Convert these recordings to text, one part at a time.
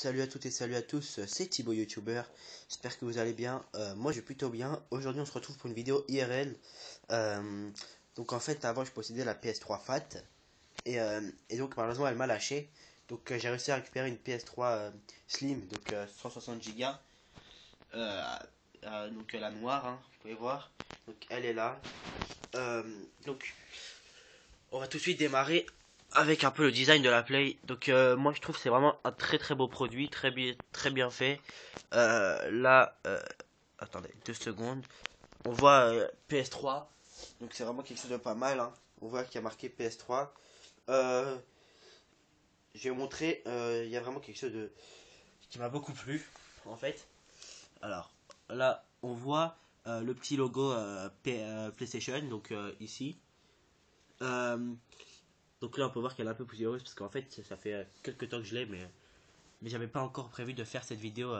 Salut à toutes et salut à tous, c'est Thibaut YouTuber, j'espère que vous allez bien, moi je vais plutôt bien. Aujourd'hui on se retrouve pour une vidéo IRL. Donc en fait avant je possédais la PS3 Fat et donc malheureusement elle m'a lâché. Donc j'ai réussi à récupérer une PS3 Slim, donc 160 Go, donc la noire, hein, vous pouvez voir, donc elle est là. Donc on va tout de suite démarrer avec un peu le design de la Play. Donc moi je trouve que c'est vraiment un très beau produit, très bien fait. Là, attendez 2 secondes. On voit PS3, donc c'est vraiment quelque chose de pas mal, hein. On voit qu'il y a marqué PS3. Euh, je vais vous montrer, il y a vraiment quelque chose de qui m'a beaucoup plu en fait. Alors là, on voit le petit logo PlayStation, donc ici. Euh, Donc là on peut voir qu'elle est un peu poussiéreuse parce qu'en fait ça fait quelques temps que je l'ai, mais j'avais pas encore prévu de faire cette vidéo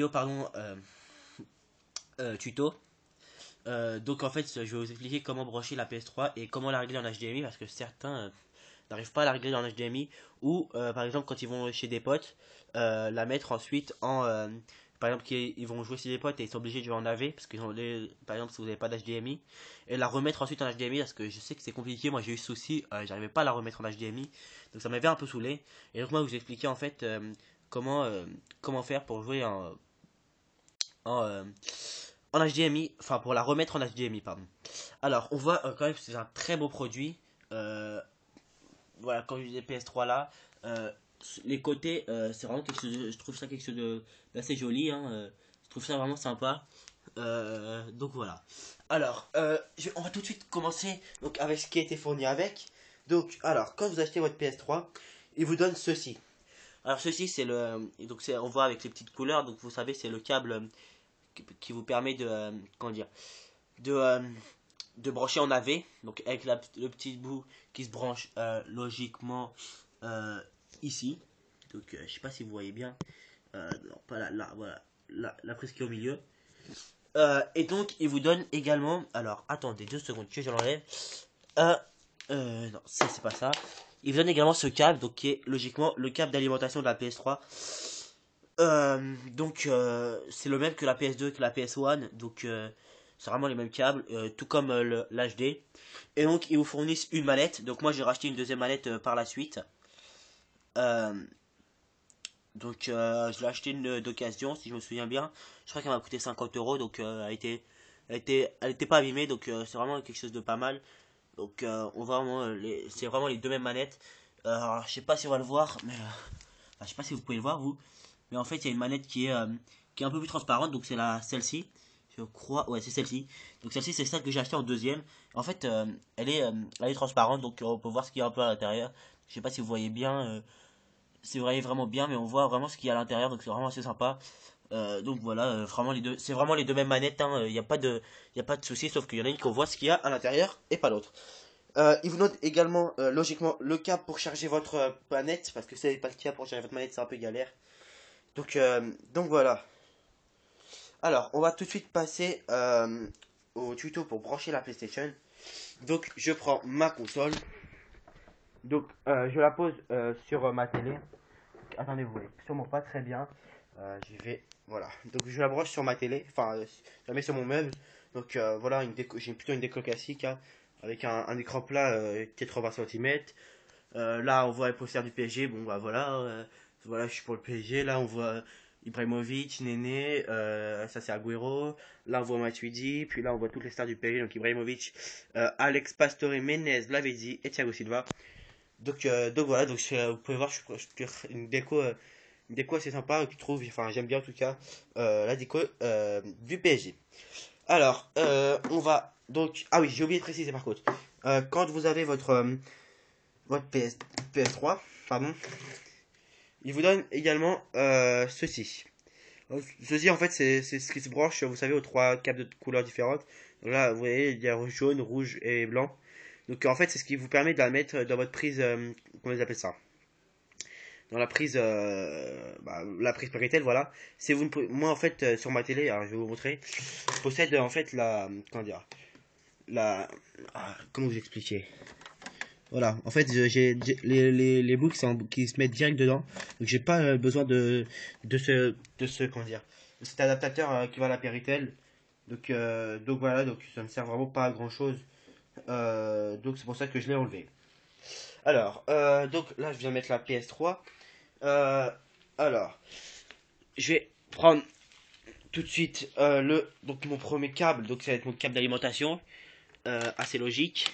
pardon, tuto. Donc en fait je vais vous expliquer comment brancher la PS3 et comment la régler en HDMI, parce que certains n'arrivent pas à la régler en HDMI, ou par exemple quand ils vont chez des potes, la mettre ensuite en par exemple ils vont jouer chez des potes et ils sont obligés de jouer en AV parce qu'ils ont par exemple si vous n'avez pas d'HDMI, et la remettre ensuite en HDMI, parce que je sais que c'est compliqué. Moi j'ai eu ce souci, j'arrivais pas à la remettre en HDMI, donc ça m'avait un peu saoulé. Et donc moi je vous expliquer en fait comment comment faire pour jouer en, euh, en HDMI, enfin pour la remettre en HDMI, pardon. Alors on voit quand même que c'est un très beau produit. Euh, voilà, quand je disais PS3 là, euh, les côtés, c'est vraiment quelque chose je trouve ça quelque chose d'assez joli, hein, je trouve ça vraiment sympa. Donc voilà. Alors, on va tout de suite commencer donc avec ce qui a été fourni avec. Donc, alors, quand vous achetez votre PS3, il vous donne ceci. Alors ceci c'est donc on voit avec les petites couleurs, donc vous savez c'est le câble qui vous permet de comment dire, de de brancher en AV, donc avec le petit bout qui se branche logiquement euh, ici. Donc je sais pas si vous voyez bien, non pas là, voilà, la prise qui est au milieu. Et donc il vous donne également, alors attendez 2 secondes que je l'enlève. Euh, non, ça c'est pas ça. Il vous donne également ce câble, donc qui est logiquement le câble d'alimentation de la PS3. Donc c'est le même que la PS2, que la PS1, donc c'est vraiment les mêmes câbles, tout comme l'HD. Et donc ils vous fournissent une manette. Donc moi j'ai racheté une deuxième manette par la suite. Euh, donc je l'ai acheté d'occasion, si je me souviens bien. Je crois qu'elle m'a coûté 50 €, donc elle était pas abîmée, donc c'est vraiment quelque chose de pas mal. Donc on voit vraiment c'est vraiment les deux mêmes manettes. Alors, je sais pas si on va le voir, mais enfin, je sais pas si vous pouvez le voir vous. Mais en fait il y a une manette qui est un peu plus transparente, donc c'est celle-ci. Je crois, ouais c'est celle-ci. Donc celle-ci c'est celle que j'ai acheté en deuxième. En fait elle est transparente, donc on peut voir ce qu'il y a un peu à l'intérieur. Je sais pas si vous voyez bien, si vous voyez vraiment bien, mais on voit vraiment ce qu'il y a à l'intérieur, donc c'est vraiment assez sympa. Donc voilà, vraiment les deux, c'est vraiment les deux mêmes manettes, hein. Il y a pas de souci, sauf qu'il y en a une qu'on voit ce qu'il y a à l'intérieur et pas l'autre. Il vous note également logiquement le câble pour charger votre manette, parce que si vous n'avez pas le câble pour charger votre manette c'est un peu galère. Donc voilà. Alors on va tout de suite passer au tuto pour brancher la PlayStation. Donc je prends ma console. Donc je la pose sur ma télé. Donc, attendez, vous voyez sûrement pas très bien. J'y vais. Voilà. Donc je la branche sur ma télé. Enfin, je la mets sur mon meuble. Donc voilà, j'ai plutôt une déco classique, hein, avec un écran plat 80 cm. Là on voit les posters du PSG. Bon bah voilà. Voilà, je suis pour le PSG. Là on voit Ibrahimovic, Néné, ça c'est Agüero. Là on voit Matuidi. Puis là on voit toutes les stars du PSG. Donc Ibrahimovic, Alex Pastore, Menez, Lavezzi et Thiago Silva. Donc voilà, donc vous pouvez voir, je suis une déco assez sympa que je trouve, enfin j'aime bien en tout cas la déco du PSG. Alors, on va donc, ah oui, j'ai oublié de préciser par contre, quand vous avez votre PS3, pardon, il vous donne également ceci. Ceci en fait c'est ce qui se branche, vous savez, aux trois câbles de couleurs différentes. Donc là, vous voyez, il y a jaune, rouge et blanc. Donc en fait, c'est ce qui vous permet de la mettre dans votre prise, comment ils appellent ça, dans la prise Péritel, voilà. C'est moi en fait sur ma télé, alors je vais vous montrer, je possède en fait comment dire, la, comment vous expliquer, Voilà, en fait, les boucles qui se mettent direct dedans. Donc, j'ai pas besoin comment dire, de cet adaptateur qui va à la Péritel. Donc voilà, donc ça me sert vraiment pas à grand chose. Donc, c'est pour ça que je l'ai enlevé. Alors, donc là, je viens mettre la PS3. Euh, alors, je vais prendre tout de suite donc mon premier câble. Donc, ça va être mon câble d'alimentation. Assez logique.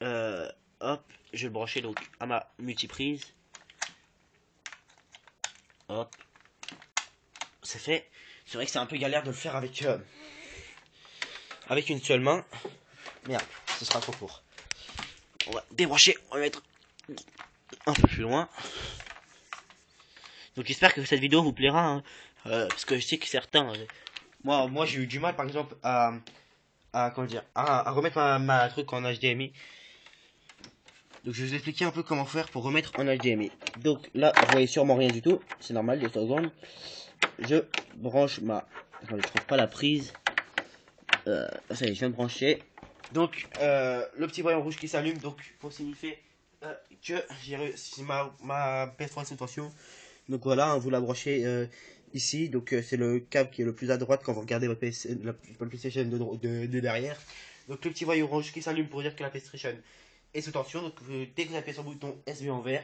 Euh, Hop, je vais le brancher donc à ma multiprise. Hop, c'est fait. C'est vrai que c'est un peu galère de le faire avec une seule main. Merde, ce sera trop court. On va débrancher, on va mettre un peu plus loin. Donc j'espère que cette vidéo vous plaira, hein. Parce que je sais que certains... moi j'ai eu du mal par exemple comment dire, à remettre ma truc en HDMI. Donc je vais vous expliquer un peu comment faire pour remettre en HDMI. Donc là, vous voyez sûrement rien du tout. C'est normal, 2 secondes. Je branche ma... Attendez, je trouve pas la prise. Ça y est, je viens de brancher. Donc, le petit voyant rouge qui s'allume, donc pour signifier que j'ai réussi ma PS3 sous tension. Donc voilà, hein, vous la branchez ici. Donc c'est le câble qui est le plus à droite quand vous regardez votre PlayStation de derrière. Donc le petit voyant rouge qui s'allume pour dire que la PlayStation est sous tension. Donc dès que vous appuyez sur le bouton, elle se met en vert.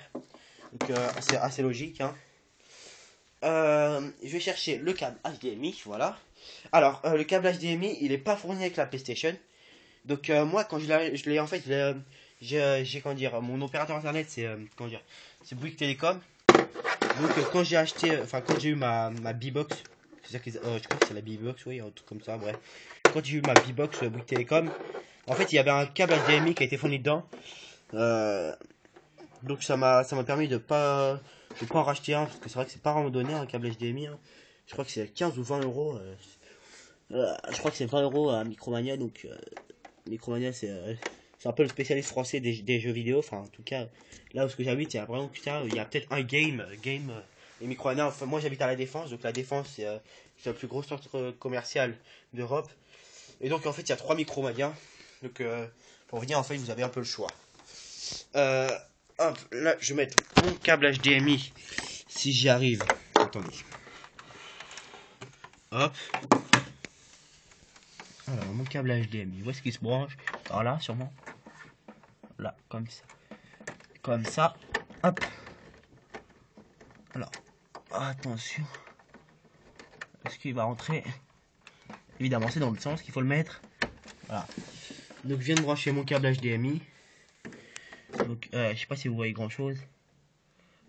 Donc c'est assez logique, hein. Je vais chercher le câble HDMI, voilà. Alors, le câble HDMI, il est pas fourni avec la PlayStation. Donc, moi, quand je l'ai en fait, j'ai, comment dire, mon opérateur internet, c'est, comment dire, c'est Bouygues Télécom. Donc, quand j'ai acheté, enfin, quand j'ai eu ma B-Box, je crois que c'est la B-Box, oui, un truc comme ça, bref. Quand j'ai eu ma B-Box Bouygues Télécom, en fait, il y avait un câble HDMI qui a été fourni dedans. Euh, donc, ça m'a permis de pas en racheter un, parce que c'est vrai que c'est pas vraiment donné un câble HDMI, hein. Je crois que c'est 15 ou 20 euros. Je crois que c'est 20 euros à Micromania. Donc, Micromania, c'est un peu le spécialiste français des jeux vidéo. Enfin, en tout cas, là où j'habite, il y a vraiment que ça. Il y a peut-être un game et Micromania. Enfin, moi, j'habite à La Défense. Donc, La Défense, c'est le plus gros centre commercial d'Europe. Et donc, en fait, il y a 3 Micromania. Donc, pour venir, en fait, vous avez un peu le choix. Euh, Hop, là, je vais mettre mon câble HDMI. Si j'y arrive. Attendez. Hop. Alors, mon câble HDMI, où est-ce qu'il se branche? Alors là, sûrement. Là, comme ça. Comme ça. Hop. Alors, attention. Est-ce qu'il va rentrer? Évidemment, c'est dans le sens qu'il faut le mettre. Voilà. Donc, je viens de brancher mon câble HDMI. Donc, je sais pas si vous voyez grand chose.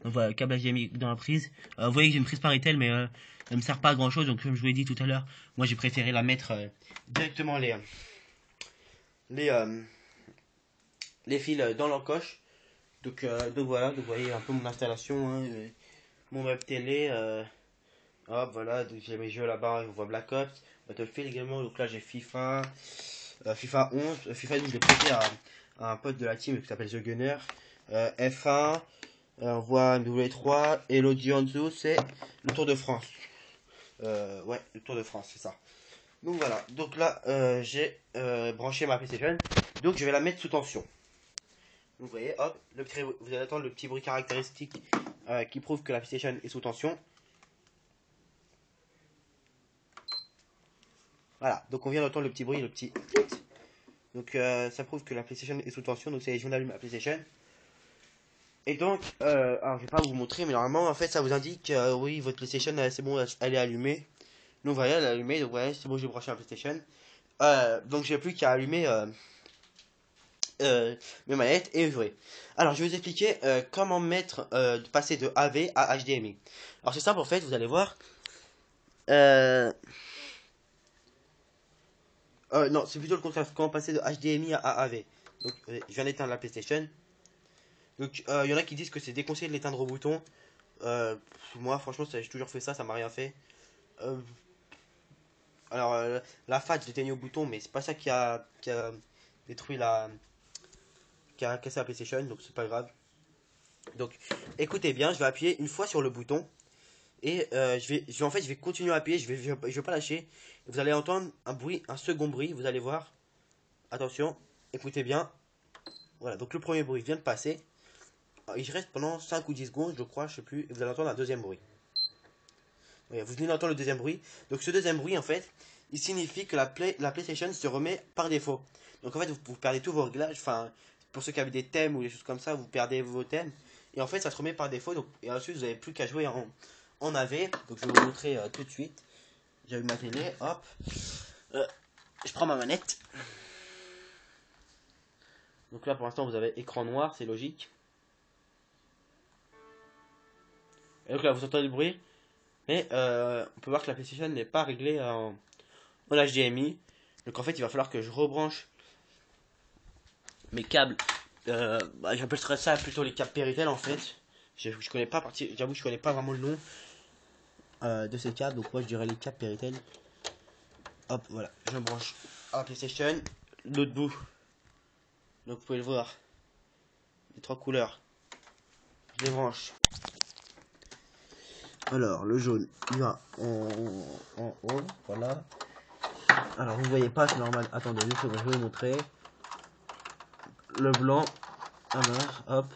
Donc, voilà, câble HDMI dans la prise. Vous voyez que j'ai une prise Paritel, mais elle ne me sert pas à grand chose. Donc, comme je vous l'ai dit tout à l'heure, moi j'ai préféré la mettre directement les, euh, les fils dans l'encoche. Donc voilà, donc vous voyez un peu mon installation, hein, mon web télé. Hop, voilà, donc j'ai mes jeux là-bas, on voit Black Ops, Battlefield également. Donc là j'ai FIFA 11, FIFA 12, je l'ai prêté à un pote de la team qui s'appelle The Gunner. F1, on voit W3 et l'audio en dessous, c'est le Tour de France. Ouais, le Tour de France, c'est ça. Donc voilà, donc là j'ai branché ma PlayStation, donc je vais la mettre sous tension. Vous voyez, hop, vous allez attendre le petit bruit caractéristique qui prouve que la PlayStation est sous tension. Voilà, donc on vient d'entendre le petit bruit, le petit... Donc ça prouve que la PlayStation est sous tension, donc c'est je viens d'allumer la PlayStation. Et donc, alors je vais pas vous montrer, mais normalement en fait ça vous indique, oui, votre PlayStation c'est bon, elle est allumée. Donc voilà, elle est allumée, donc voilà, c'est bon, j'ai branché la PlayStation. Donc j'ai plus qu'à allumer mes manettes et ouvrir. Alors je vais vous expliquer comment passer de AV à HDMI. Alors c'est simple en fait, vous allez voir. Non, c'est plutôt le contraire. Comment passer de HDMI à AV. Donc je viens d'éteindre la PlayStation. Donc il y en a qui disent que c'est déconseillé de l'éteindre au bouton. Moi franchement j'ai toujours fait ça, ça m'a rien fait. Euh, alors la FAT j'éteignais au bouton, mais c'est pas ça qui a détruit qui a cassé la PlayStation, donc c'est pas grave. Donc écoutez bien, je vais appuyer une fois sur le bouton et en fait je vais continuer à appuyer, je vais pas lâcher. Vous allez entendre un bruit, un second bruit, vous allez voir. Attention, écoutez bien. Voilà, donc le premier bruit vient de passer. Il reste pendant 5 ou 10 secondes, je crois, je sais plus. Et vous allez entendre un deuxième bruit. Voilà, vous venez d'entendre le deuxième bruit. Donc ce deuxième bruit, en fait, il signifie que la PlayStation se remet par défaut. Donc en fait, vous perdez tous vos réglages. Enfin, pour ceux qui avaient des thèmes ou des choses comme ça, vous perdez vos thèmes. Et en fait, ça se remet par défaut. Donc, et ensuite, vous n'avez plus qu'à jouer en AV. Donc je vais vous montrer tout de suite. J'allume ma télé, hop. Je prends ma manette. Donc là, pour l'instant, vous avez écran noir, c'est logique. Et donc là, vous entendez le bruit. Mais on peut voir que la PlayStation n'est pas réglée en HDMI. Donc en fait, il va falloir que je rebranche mes câbles. J'appellerais ça plutôt les câbles Péritel en fait. Je connais pas j'avoue, je connais pas vraiment le nom de ces câbles. Donc moi, je dirais les câbles Péritel. Hop, voilà, je branche à la PlayStation. L'autre bout. Donc vous pouvez le voir. Les trois couleurs. Je les branche. Alors, le jaune, il va en haut, voilà. Alors, vous voyez pas, c'est normal. Attendez, je vais vous montrer. Le blanc, alors, hop.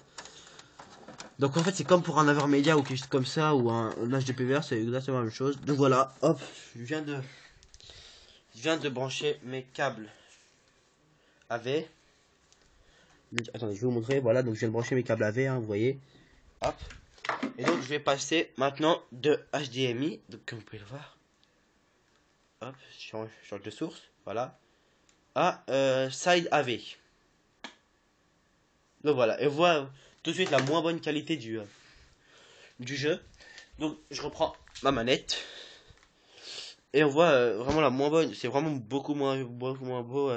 Donc, en fait, c'est comme pour un Avermedia ou quelque chose comme ça, ou un HDPVR, c'est exactement la même chose. Donc, voilà, hop, je viens de brancher mes câbles AV. Attendez, je vais vous montrer, voilà, donc je viens de brancher mes câbles AV, hein, vous voyez. Hop. Et donc, je vais passer maintenant de HDMI, donc comme vous pouvez le voir. Hop, je change de source, voilà. À Side AV. Donc voilà, et voilà tout de suite la moins bonne qualité du jeu. Donc je reprends ma manette. Et on voit vraiment la moins bonne. C'est vraiment beaucoup moins beau.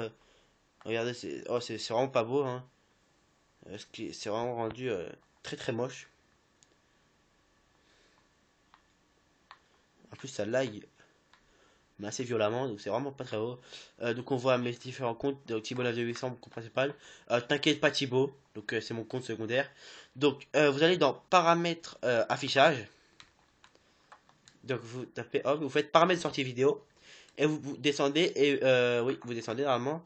Regardez, c'est vraiment pas beau. Hein. C'est vraiment rendu très très moche. En plus ça lag mais assez violemment, donc c'est vraiment pas très beau. Donc on voit mes différents comptes. Donc Thibaut Live de 800, mon compte principal. T'inquiète pas Thibaut, donc c'est mon compte secondaire. Donc vous allez dans paramètres affichage. Donc vous tapez hop, vous faites paramètres sortie vidéo. Et vous descendez, et oui, vous descendez normalement.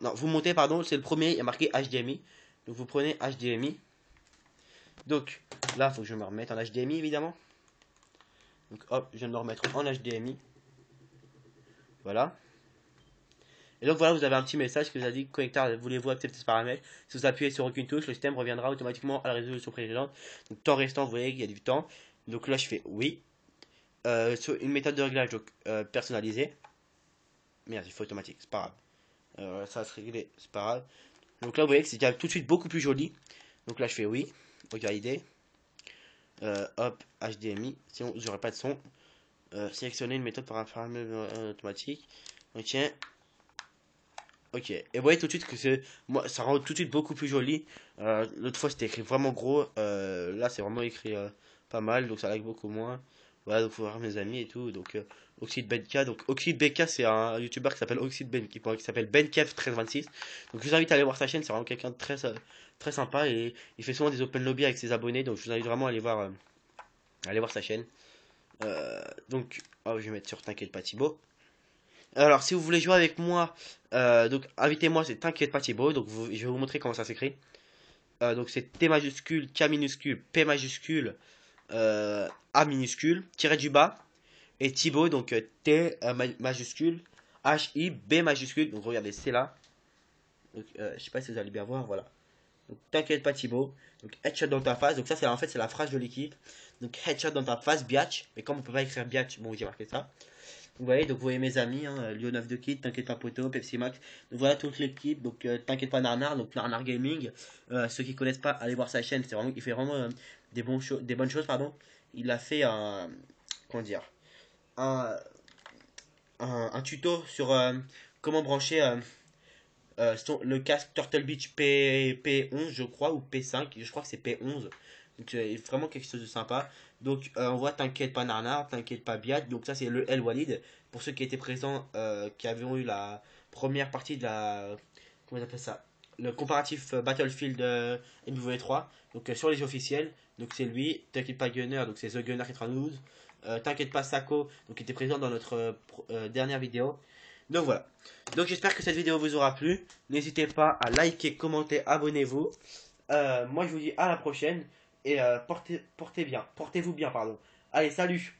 Non, vous montez, pardon, c'est le premier, il y a marqué HDMI. Donc vous prenez HDMI. Donc là, il faut que je me remette en HDMI évidemment. Donc hop, je viens de me remettre en HDMI. Voilà. Et donc voilà, vous avez un petit message qui vous a dit connecteur, voulez-vous accepter ce paramètre? Si vous appuyez sur aucune touche, le système reviendra automatiquement à la résolution précédente. Donc temps restant, vous voyez qu'il y a du temps. Donc là, je fais oui. Sur une méthode de réglage donc, personnalisée. Merde, il faut automatique, c'est pas grave. Ça va se régler, c'est pas grave. Donc là, vous voyez que c'est déjà tout de suite beaucoup plus joli. Donc là, je fais oui. Ok, idée. Hop, HDMI. Sinon, j'aurai pas de son. Sélectionner une méthode par un paramètre automatique. Ok. Ok. Et vous voyez tout de suite que moi, ça rend tout de suite beaucoup plus joli. L'autre fois, c'était écrit vraiment gros. Là, c'est vraiment écrit pas mal. Donc ça lag beaucoup moins. Voilà, donc faut voir mes amis et tout. Donc Oxyd Benka. Donc Oxyd Benka, c'est un YouTuber qui s'appelle Oxyd Benka, qui s'appelle Benkev1326. Donc je vous invite à aller voir sa chaîne. C'est vraiment quelqu'un de très sympa et il fait souvent des open lobby avec ses abonnés. Donc je vous invite vraiment à aller voir sa chaîne. Donc oh, je vais mettre sur T'inquiète pas Thibaut. Alors si vous voulez jouer avec moi, donc invitez-moi, c'est T'inquiète pas Thibaut. Donc je vais vous montrer comment ça s'écrit. Donc c'est T majuscule, K minuscule, P majuscule, A minuscule, tiré du bas, et Thibaut, donc T majuscule, H I, B majuscule, donc regardez, c'est là. Donc je sais pas si vous allez bien voir, voilà. Donc t'inquiète pas Thibaut, donc headshot dans ta face, donc ça c'est en fait c'est la phrase de l'équipe. Donc headshot dans ta face, biatch, mais comme on peut pas écrire biatch, bon j'ai marqué ça. Donc vous voyez mes amis, hein, Lyon 9 de Kid, T'inquiète pas Poto, Pepsi Max. Donc voilà toute l'équipe, donc T'inquiète pas Narnar, donc Narnar Gaming. Ceux qui connaissent pas, allez voir sa chaîne, il fait vraiment des bonnes choses, pardon. Il a fait comment dire, un, un tuto sur comment brancher le casque Turtle Beach P11 je crois, ou P5, je crois que c'est P11. Donc c'est vraiment quelque chose de sympa. Donc on voit T'inquiète pas Narnar, T'inquiète pas Biat. Donc ça c'est le El Walid. Pour ceux qui étaient présents, qui avaient eu la première partie de la... Comment on appelle ça? Le comparatif Battlefield MW3. Donc sur les officiels. Donc c'est lui. T'inquiète pas Gunner, donc c'est The Gunner 92. T'inquiète pas Sako, donc qui était présent dans notre dernière vidéo. Donc voilà. Donc j'espère que cette vidéo vous aura plu. N'hésitez pas à liker, commenter, abonnez-vous. Moi je vous dis à la prochaine et portez-vous bien, pardon. Allez, salut!